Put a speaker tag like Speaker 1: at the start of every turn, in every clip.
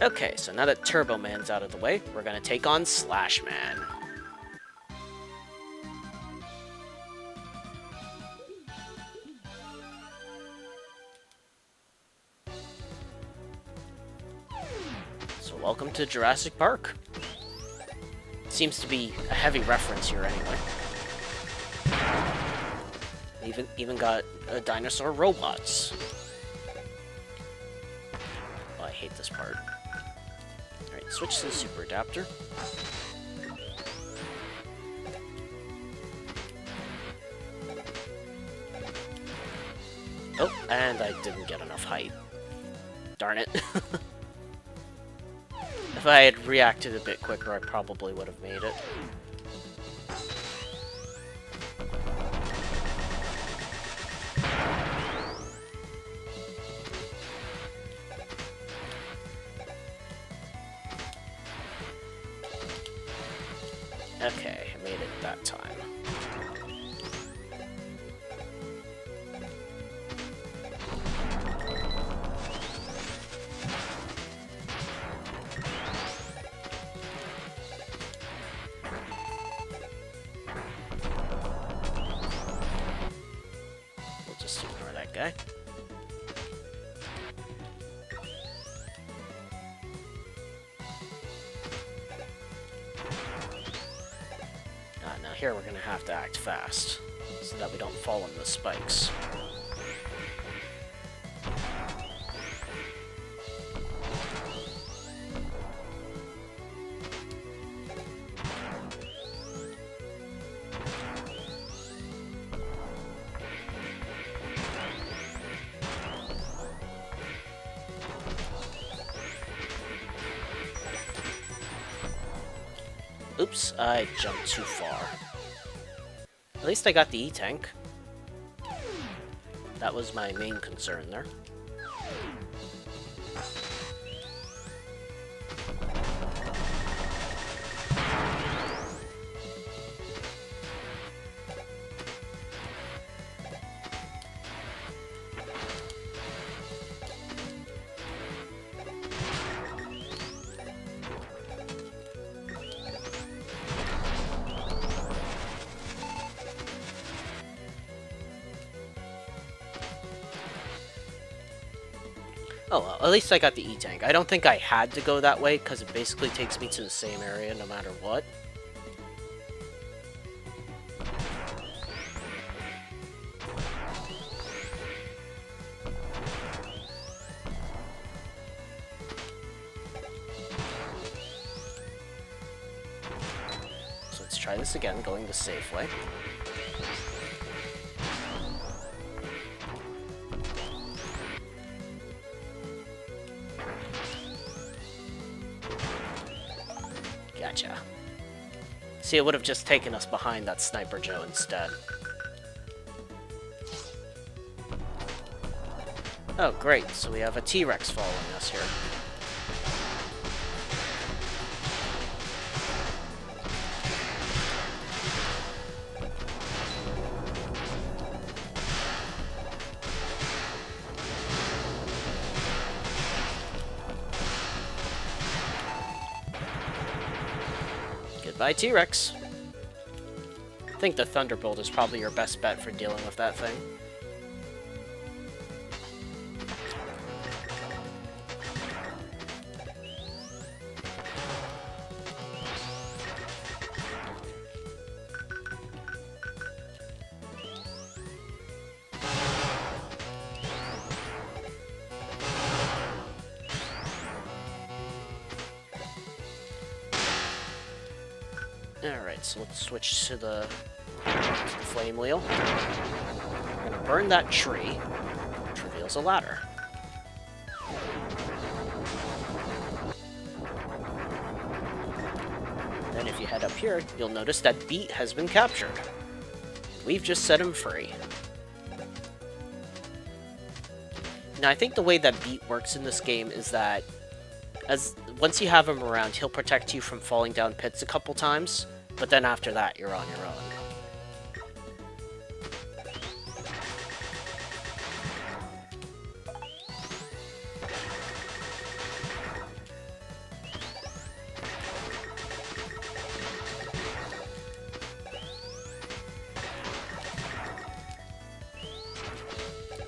Speaker 1: Okay, so now that Turbo Man's out of the way, we're gonna take on Slash Man. So welcome to Jurassic Park. Seems to be a heavy reference here anyway. Even got dinosaur robots. Oh, I hate this part. Alright, switch to the super adapter. Oh, and I didn't get enough height. Darn it. If I had reacted a bit quicker, I probably would have made it. Okay, I made it that time. We'll just ignore that guy. Now here we're gonna have to act fast, so that we don't fall in the spikes. Oops, I jumped too far. At least I got the E-Tank. That was my main concern there. Oh well, at least I got the E-Tank. I don't think I had to go that way, because it basically takes me to the same area no matter what. So let's try this again, going the safe way. Gotcha. See, it would have just taken us behind that Sniper Joe instead. Oh, great. So we have a T-Rex following us here. Goodbye, T-Rex. I think the Thunderbolt is probably your best bet for dealing with that thing. Alright, so let's switch to the flame wheel. We're gonna burn that tree, which reveals a ladder. Then if you head up here, you'll notice that Beat has been captured. We've just set him free. Now, I think the way that Beat works in this game is that once you have him around, he'll protect you from falling down pits a couple times, but then after that, you're on your own.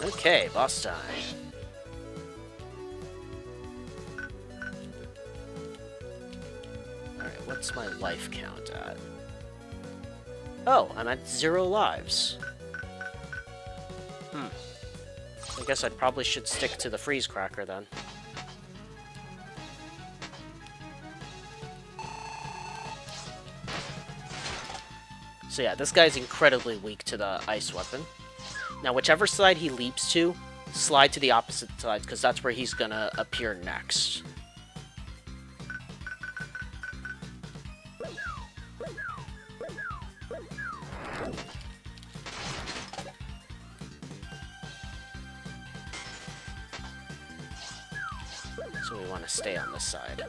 Speaker 1: Okay, boss time. Alright, what's my life count at? Oh, I'm at 0 lives. I guess I probably should stick to the freeze cracker then. So yeah, this guy's incredibly weak to the ice weapon. Now, whichever side he leaps to, slide to the opposite side, because that's where he's gonna appear next. So we want to stay on this side.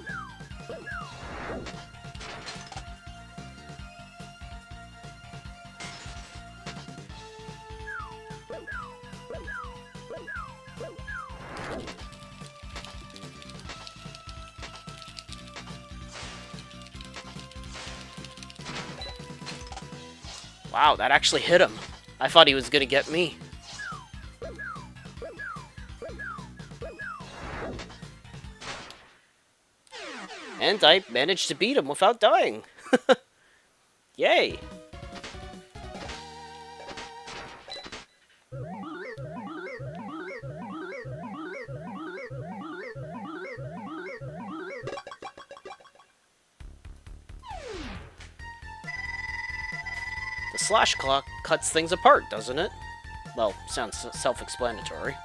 Speaker 1: Wow, that actually hit him. I thought he was gonna get me. And I managed to beat him without dying. Yay! The slash claw cuts things apart, doesn't it? Well, sounds self-explanatory.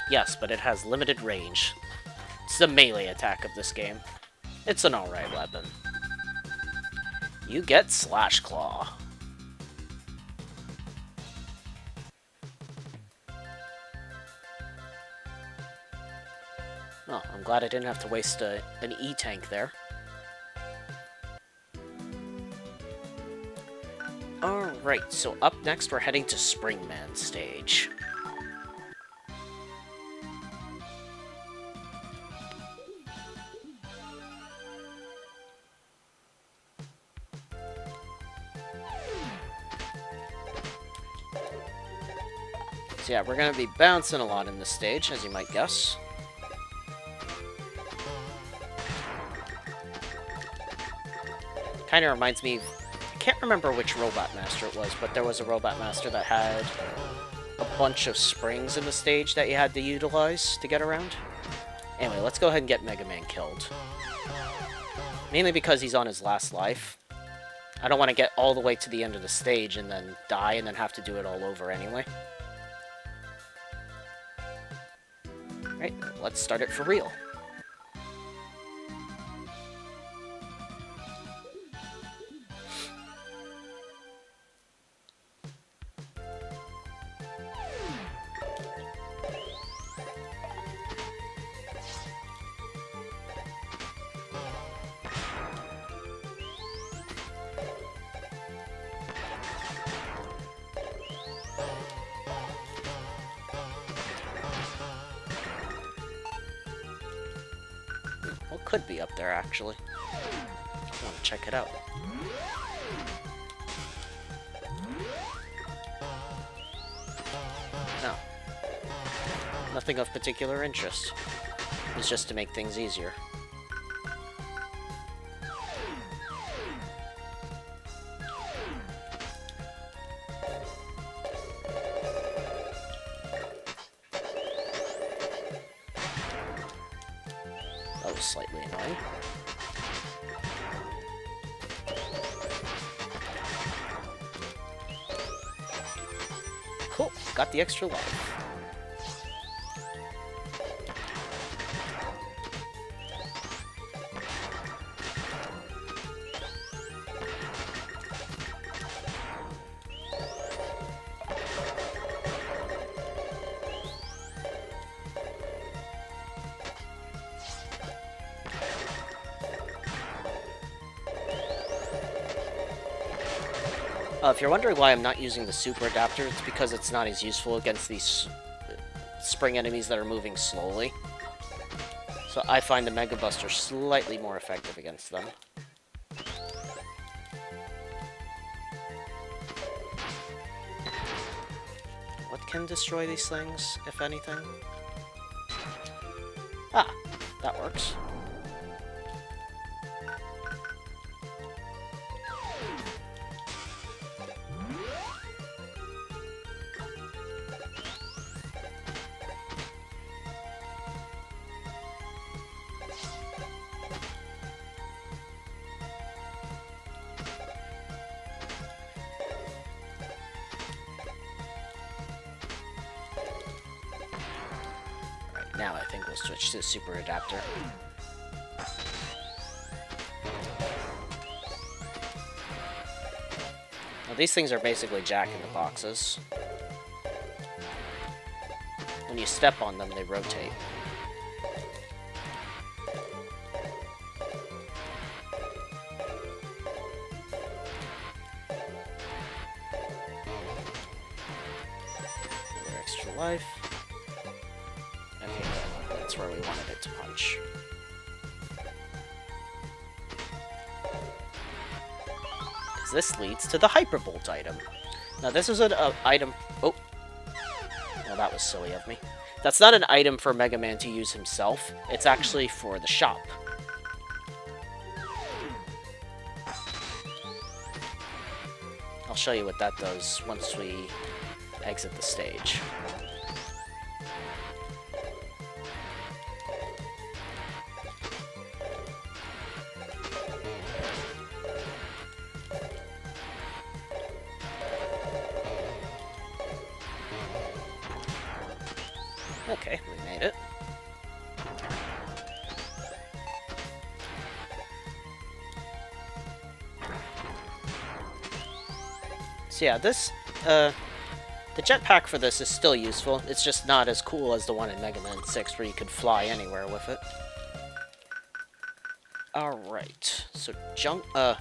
Speaker 1: Yes, but it has limited range. It's the melee attack of this game. It's an alright weapon. You get Slash Claw. Oh, I'm glad I didn't have to waste an E-tank there. Alright, so up next we're heading to Springman stage. So yeah, we're going to be bouncing a lot in this stage, as you might guess. Kind of reminds me, I can't remember which Robot Master it was, but there was a Robot Master that had a bunch of springs in the stage that you had to utilize to get around. Anyway, let's go ahead and get Mega Man killed. Mainly because he's on his last life. I don't want to get all the way to the end of the stage and then die and then have to do it all over anyway. Alright, let's start it for real. What could be up there, actually? I want to check it out. No. Nothing of particular interest. It's just to make things easier. That was slightly annoying. Cool, got the extra life. If you're wondering why I'm not using the super adapter, it's because it's not as useful against these spring enemies that are moving slowly. So I find the Mega Buster slightly more effective against them. What can destroy these things, if anything. Ah, that works. Now I think we'll switch to the super adapter. Now these things are basically jack-in-the-boxes. When you step on them, they rotate. Another extra life. That's where we wanted it to punch. Because this leads to the Hyperbolt item. Now this is an item... Oh! Well, that was silly of me. That's not an item for Mega Man to use himself. It's actually for the shop. I'll show you what that does once we exit the stage. Okay, we made it. So yeah, this, the jetpack for this is still useful. It's just not as cool as the one in Mega Man 6 where you could fly anywhere with it. Alright, so Junkman.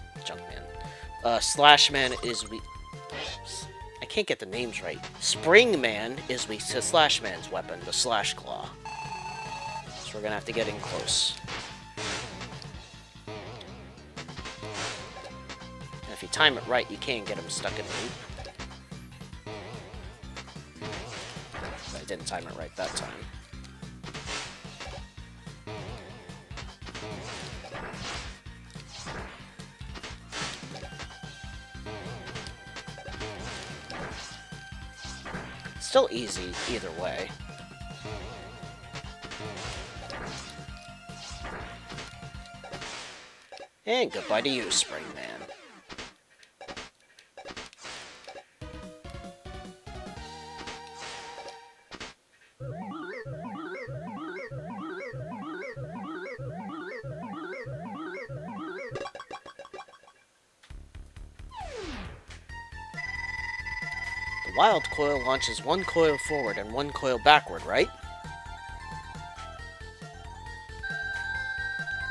Speaker 1: Slashman is weak. I can't get the names right. Springman is weak to Slashman's weapon, the Slash Claw. So we're gonna have to get in close. And if you time it right, you can get him stuck in a loop. But I didn't time it right that time. Still easy, either way. And goodbye to you, Springman. Wild Coil launches one coil forward and one coil backward, right?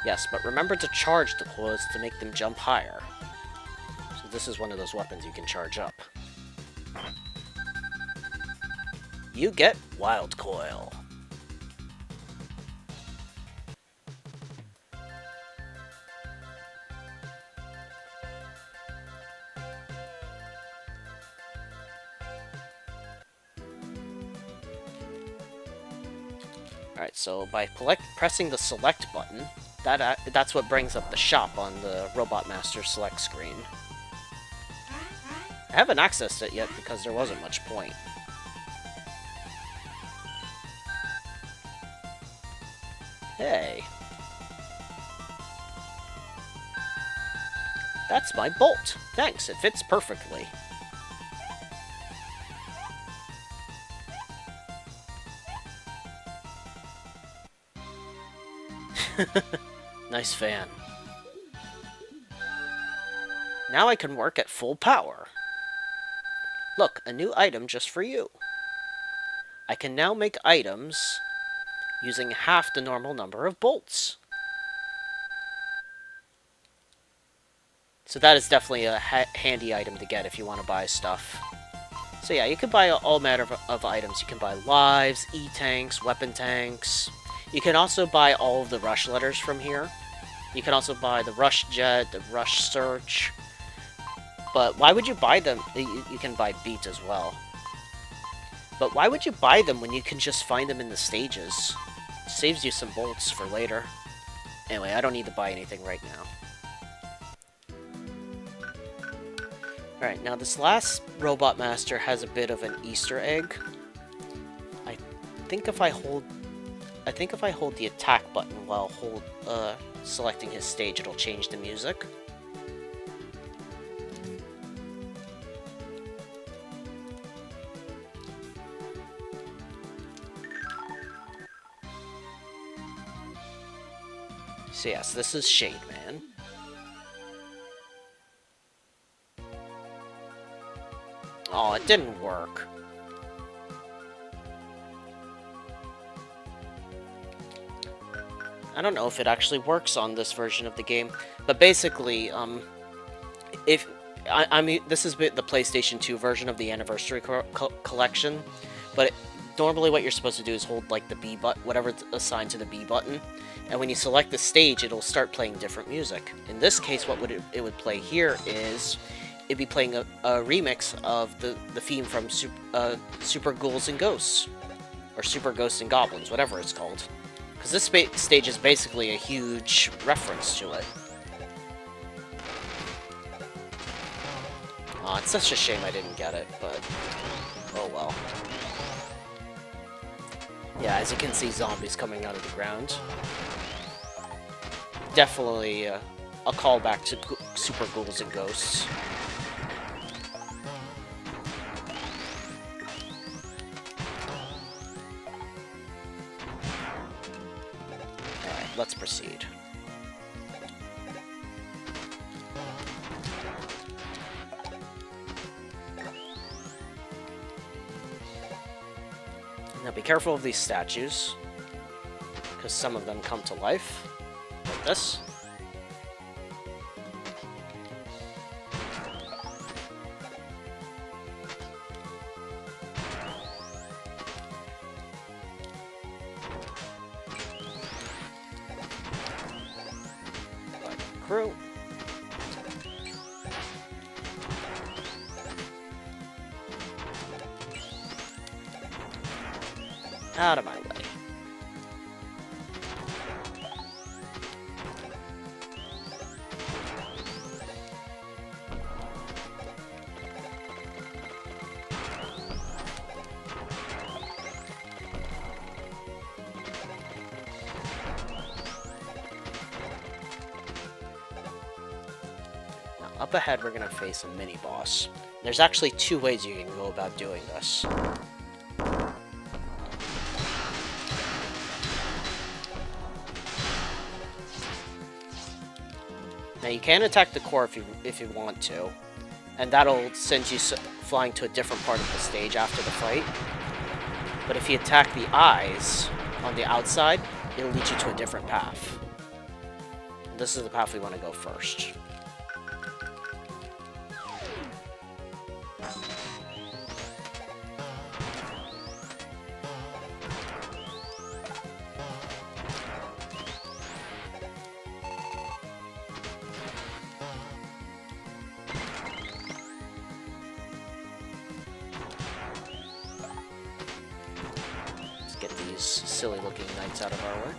Speaker 1: Yes, but remember to charge the coils to make them jump higher. So this is one of those weapons you can charge up. You get Wild Coil. Alright, so by pressing the select button, that's what brings up the shop on the Robot Master select screen. I haven't accessed it yet because there wasn't much point. Hey. That's my bolt. Thanks, it fits perfectly. Nice fan. Now I can work at full power. Look, a new item just for you. I can now make items using half the normal number of bolts. So that is definitely a handy item to get if you want to buy stuff. So yeah, you can buy all manner of items. You can buy lives, E-tanks, weapon tanks. You can also buy all of the rush letters from here. You can also buy the rush jet, the rush search. But why would you buy them? You can buy beat as well. But why would you buy them when you can just find them in the stages? Saves you some bolts for later. Anyway, I don't need to buy anything right now. Alright, now this last Robot Master has a bit of an Easter egg. I think if I hold the attack button while selecting his stage, it'll change the music. So yes, this is Shade Man. Oh, it didn't work. I don't know if it actually works on this version of the game, but basically, if I mean, this is the PlayStation 2 version of the Anniversary Collection, but normally what you're supposed to do is hold like the B button, whatever's assigned to the B button, and when you select the stage, it'll start playing different music. In this case, what it would play here is it'd be playing a remix of the theme from Super Ghouls and Ghosts, or Super Ghosts and Goblins, whatever it's called. Because this stage is basically a huge reference to it. Aw, it's such a shame I didn't get it, but oh well. Yeah, as you can see, zombies coming out of the ground. Definitely a callback to Super Ghouls and Ghosts. Let's proceed. Now be careful of these statues, because some of them come to life, like this. Crew. Out of my way. Up ahead, we're going to face a mini-boss. There's actually two ways you can go about doing this. Now, you can attack the core if you want to, and that'll send you flying to a different part of the stage after the fight. But if you attack the eyes on the outside, it'll lead you to a different path. And this is the path we want to go first. Silly looking knights out of our way.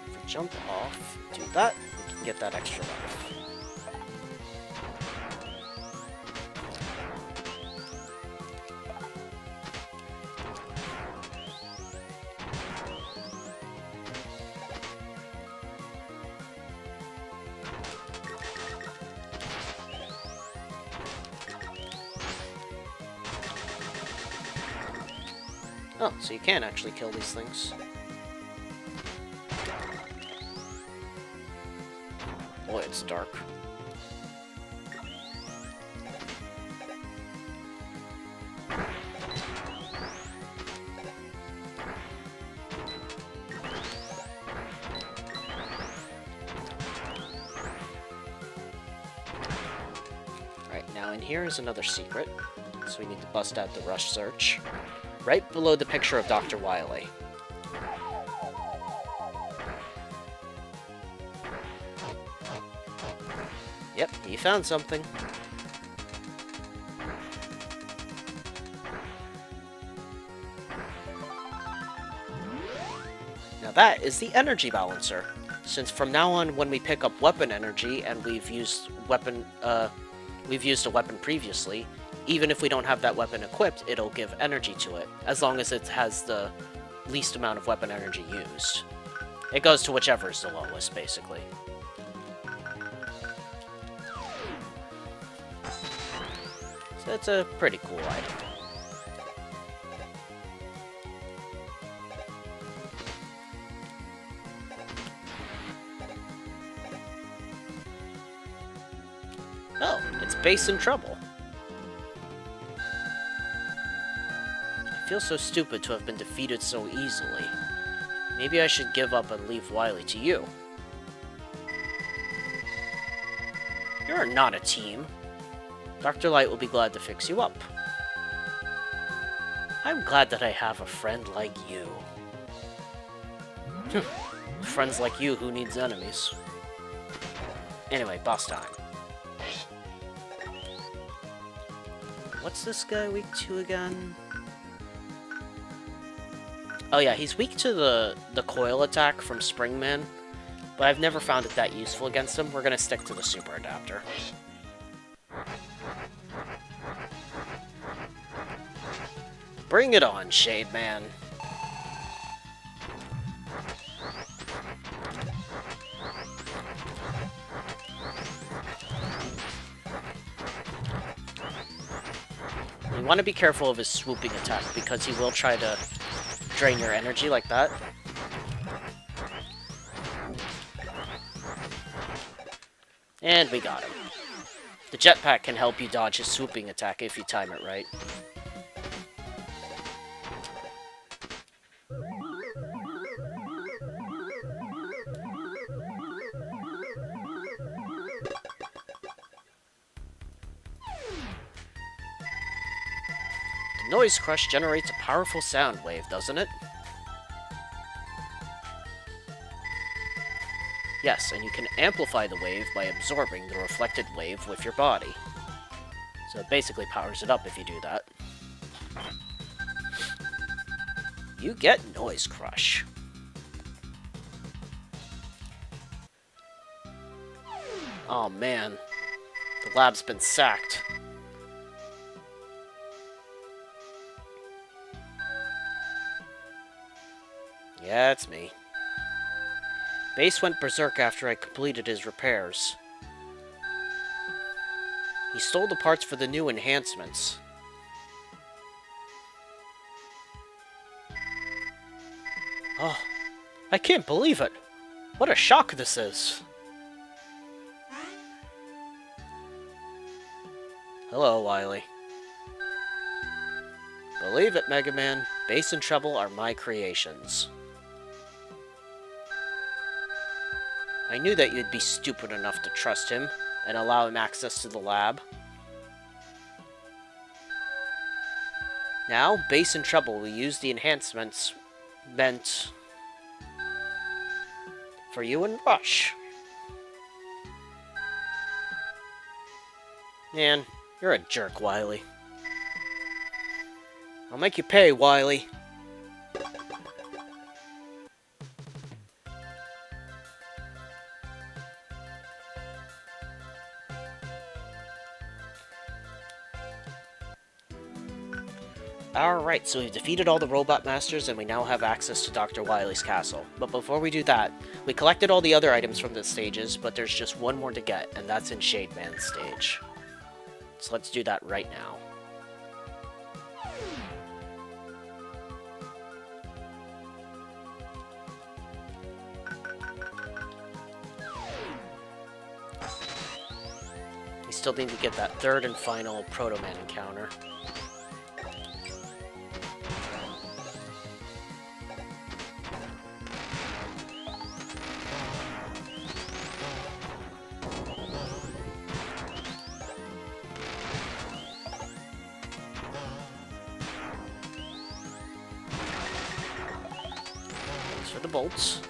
Speaker 1: If we jump off, do that, we can get that extra life. Oh, so you can actually kill these things. Boy, it's dark. Alright, now in here is another secret. So we need to bust out the rush search. Right below the picture of Dr.Wily. Yep, he found something. Now that is the energy balancer. Since from now on, when we pick up weapon energy and we've used a weapon previously, even if we don't have that weapon equipped, it'll give energy to it, as long as it has the least amount of weapon energy used. It goes to whichever is the lowest, basically. So it's a pretty cool item. Oh, it's Base in trouble. I feel so stupid to have been defeated so easily. Maybe I should give up and leave Wily to you. You're not a team. Dr. Light will be glad to fix you up. I'm glad that I have a friend like you. Friends like you, who needs enemies? Anyway, boss time. What's this guy weak to again? Oh yeah, he's weak to the Coil attack from Springman, but I've never found it that useful against him. We're gonna stick to the Super Adapter. Bring it on, Shade Man. You want to be careful of his swooping attack, because he will try to drain your energy like that. And we got him. The jetpack can help you dodge his swooping attack if you time it right. The Noise Crush generates a powerful sound wave, doesn't it? Yes, and you can amplify the wave by absorbing the reflected wave with your body. So it basically powers it up if you do that. You get Noise Crush. Oh man, the lab's been sacked. Yeah, it's me. Base went berserk after I completed his repairs. He stole the parts for the new enhancements. Oh, I can't believe it! What a shock this is! Hello, Wily. Believe it, Mega Man. Base and Trouble are my creations. I knew that you'd be stupid enough to trust him and allow him access to the lab. Now, Base and Trouble will use the enhancements meant for you and Rush. Man, you're a jerk, Wily. I'll make you pay, Wily. Alright, so we've defeated all the Robot Masters and we now have access to Dr. Wily's castle. But before we do that, we collected all the other items from the stages, but there's just one more to get, and that's in Shade Man's stage. So let's do that right now. We still need to get that third and final Protoman encounter. Thanks for the bolts.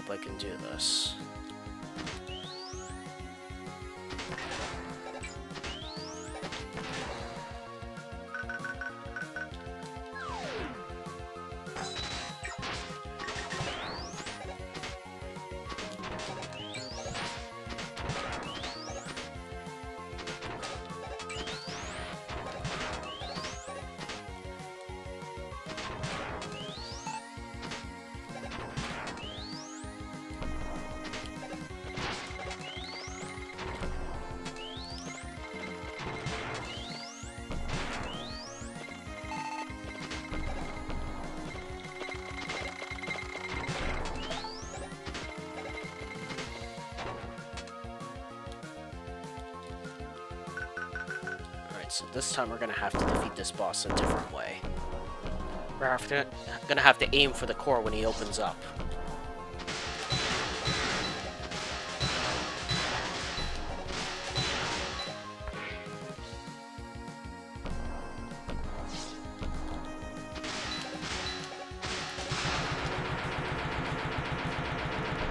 Speaker 1: hope I can do this. So this time we're gonna have to defeat this boss a different way. We're gonna have to aim for the core when he opens up.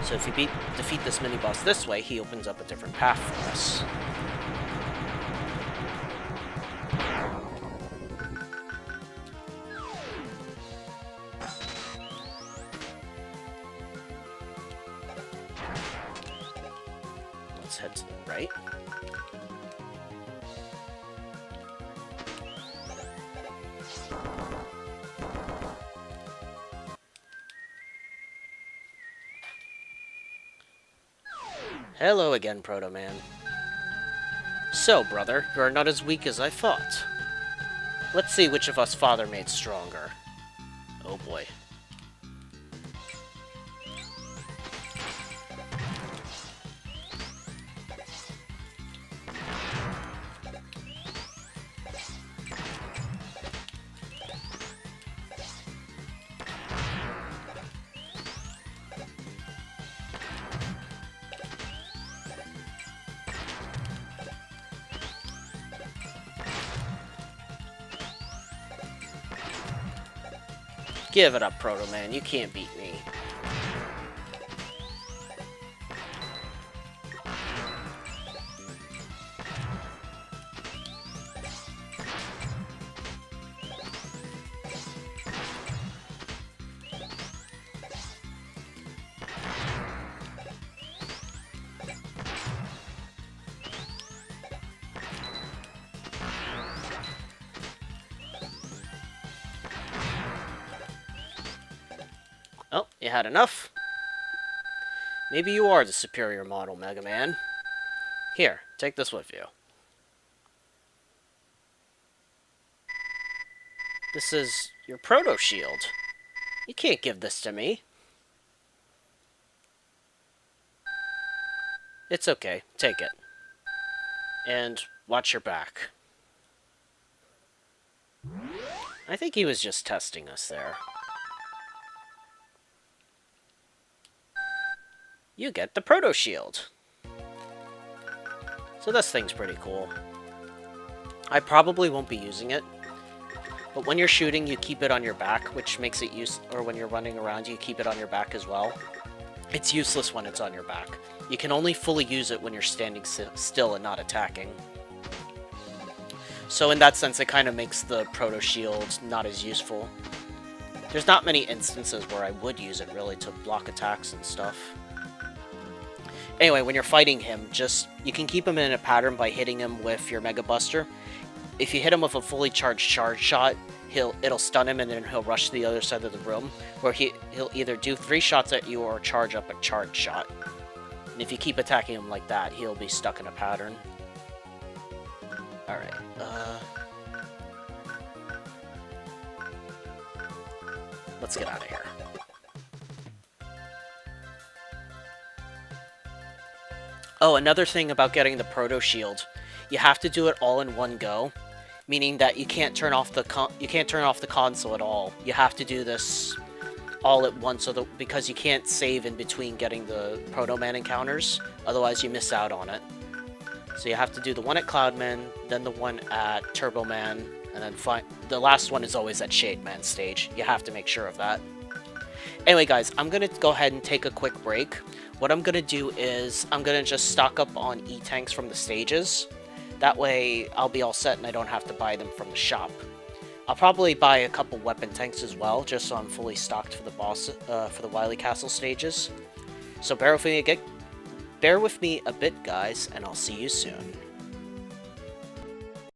Speaker 1: So if you defeat this mini-boss this way, he opens up a different path for us. Let's head to the right. Hello again, Protoman. So, brother, you are not as weak as I thought. Let's see which of us father made stronger. Oh boy. Give it up, Protoman. You can't beat me. Oh, you had enough? Maybe you are the superior model, Mega Man. Here, take this with you. This is your Protoshield. You can't give this to me. It's okay, take it. And watch your back. I think he was just testing us there. You get the Protoshield. So this thing's pretty cool. I probably won't be using it, but when you're shooting, you keep it on your back, which makes it or when you're running around, you keep it on your back as well. It's useless when it's on your back. You can only fully use it when you're standing still and not attacking. So in that sense, it kind of makes the Protoshield not as useful. There's not many instances where I would use it, really, to block attacks and stuff. Anyway, when you're fighting him, you can keep him in a pattern by hitting him with your Mega Buster. If you hit him with a fully charged charge shot, it'll stun him and then he'll rush to the other side of the room, where he'll either do 3 shots at you or charge up a charge shot. And if you keep attacking him like that, he'll be stuck in a pattern. Alright, let's get out of here. Oh, another thing about getting the Protoshield, you have to do it all in one go, meaning that you can't turn off the console at all. You have to do this all at once, because you can't save in between getting the Protoman encounters, otherwise you miss out on it. So you have to do the one at Cloudman, then the one at Turboman, and then the last one is always at Shademan stage. You have to make sure of that. Anyway, guys, I'm gonna go ahead and take a quick break. What I'm gonna do is I'm gonna just stock up on E-tanks from the stages. That way, I'll be all set and I don't have to buy them from the shop. I'll probably buy a couple weapon tanks as well, just so I'm fully stocked for the boss, for the Wily Castle stages. So bear with me a bit, guys, and I'll see you soon.